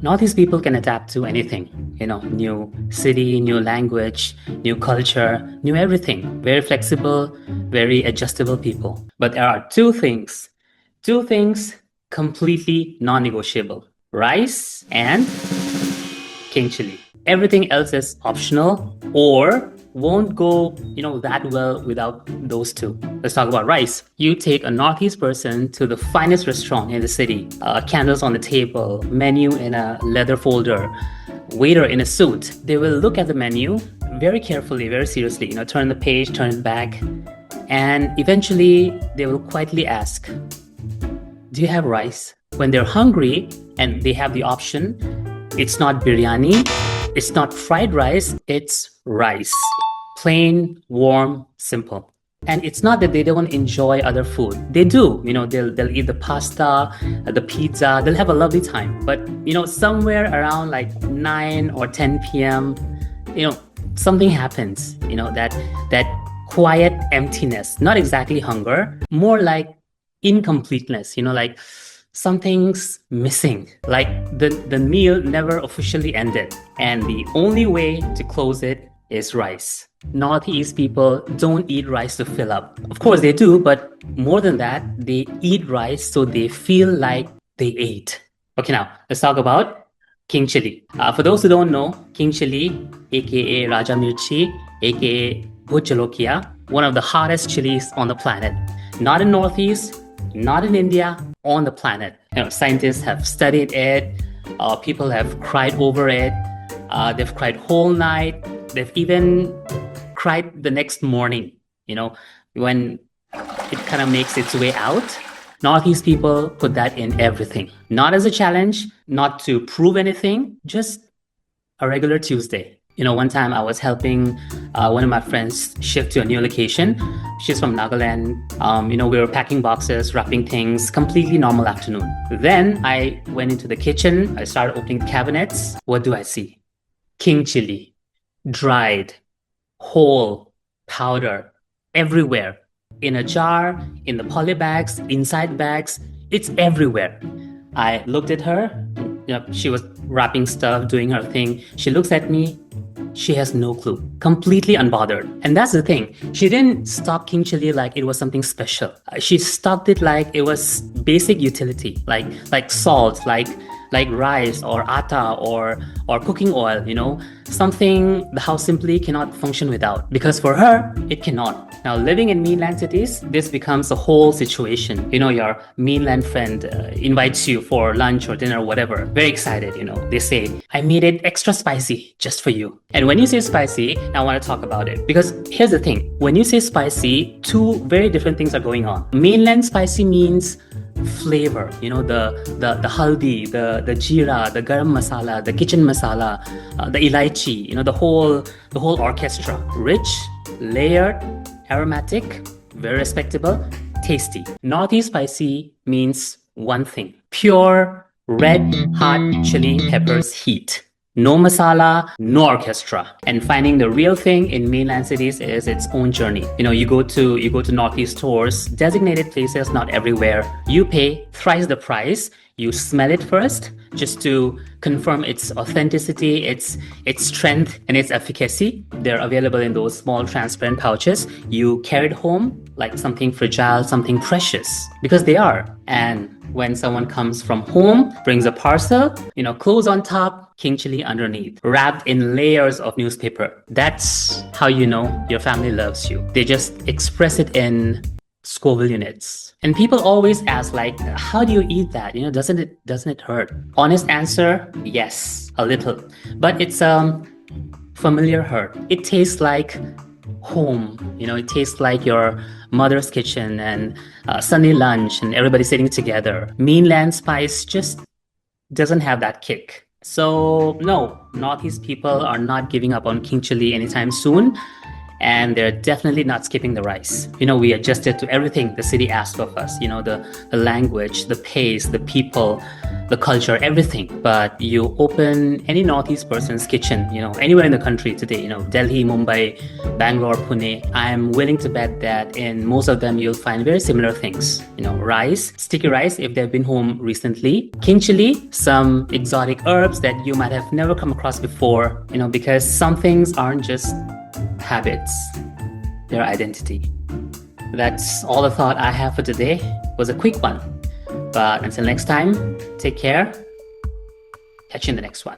Northeast people can adapt to anything, new city, new language, new culture, new everything. Very flexible, very adjustable people. But there are two things completely non-negotiable: rice and King Chilli. Everything else is optional or won't go, that well without those two. Let's talk about rice. You take a Northeast person to the finest restaurant in the city, candles on the table, menu in a leather folder, waiter in a suit. They will look at the menu very carefully, very seriously, turn the page, turn it back, and eventually they will quietly ask, do you have rice? When they're hungry and they have the option, it's not biryani, it's not fried rice, it's rice. Plain, warm, simple. And it's not that they don't enjoy other food. They do. They'll eat the pasta, the pizza. They'll have a lovely time. But, somewhere around like 9 or 10 p.m., something happens, that quiet emptiness, not exactly hunger, more like incompleteness, like something's missing, like the meal never officially ended. And the only way to close it is rice. Northeast people don't eat rice to fill up. Of course they do, but more than that, they eat rice so they feel like they ate. Okay, now let's talk about King Chilli. For those who don't know, King Chilli, aka Raja Mirchi, aka Bhut Jolokia, one of the hottest chilies on the planet. Not in Northeast, not in India, on the planet. Scientists have studied it. People have cried over it. They've cried whole night. They've even cried the next morning, when it kind of makes its way out. Northeast people put that in everything. Not as a challenge, not to prove anything, just a regular Tuesday. One time I was helping one of my friends shift to a new location. She's from Nagaland. We were packing boxes, wrapping things, completely normal afternoon. Then I went into the kitchen. I started opening cabinets. What do I see? King Chilli, dried, whole, powder, everywhere. In a jar, in the poly bags, inside bags, it's everywhere. I looked at her. She was wrapping stuff, doing her thing. She looks at me. She has no clue, completely unbothered. And that's the thing. She didn't stop King Chilli like it was something special. She stopped it like it was basic utility, like salt, like rice or atta or cooking oil, something the house simply cannot function without. Because for her, it cannot. Now, living in mainland cities, this becomes a whole situation. Your mainland friend invites you for lunch or dinner or whatever. Very excited, They say, I made it extra spicy just for you. And when you say spicy, I want to talk about it. Because here's the thing. When you say spicy, two very different things are going on. Mainland spicy means flavor, the haldi, the jeera, the garam masala, the kitchen masala, the ilaichi, the whole orchestra. Rich, layered, aromatic, very respectable, tasty. Northeast spicy means one thing: pure, red, hot chili peppers heat. No masala, no orchestra. And finding the real thing in mainland cities is its own journey. You go to Northeast stores, designated places, not everywhere. You pay thrice the price. You smell it first just to confirm its authenticity, its strength, and its efficacy. They're available in those small transparent pouches. You carry it home like something fragile, something precious, because they are. And when someone comes from home, brings a parcel, clothes on top, King Chilli underneath, wrapped in layers of newspaper. That's how you know your family loves you. They just express it in Scoville units. And people always ask, like, how do you eat that? Doesn't it hurt? Honest answer, yes, a little. But it's familiar hurt. It tastes like home. It tastes like your mother's kitchen and Sunday lunch and everybody sitting together. Mainland spice just doesn't have that kick. So no, Northeast people are not giving up on King Chilli anytime soon. And they're definitely not skipping the rice. We adjusted to everything the city asked of us, the language, the pace, the people, the culture, everything. But you open any Northeast person's kitchen, anywhere in the country today, Delhi, Mumbai, Bangalore, Pune, I'm willing to bet that in most of them you'll find very similar things. Rice, sticky rice if they've been home recently, King Chilli, some exotic herbs that you might have never come across before, because some things aren't just habits, their identity. That's all the thought I have for today. It was a quick one. But until next time, take care. Catch you in the next one.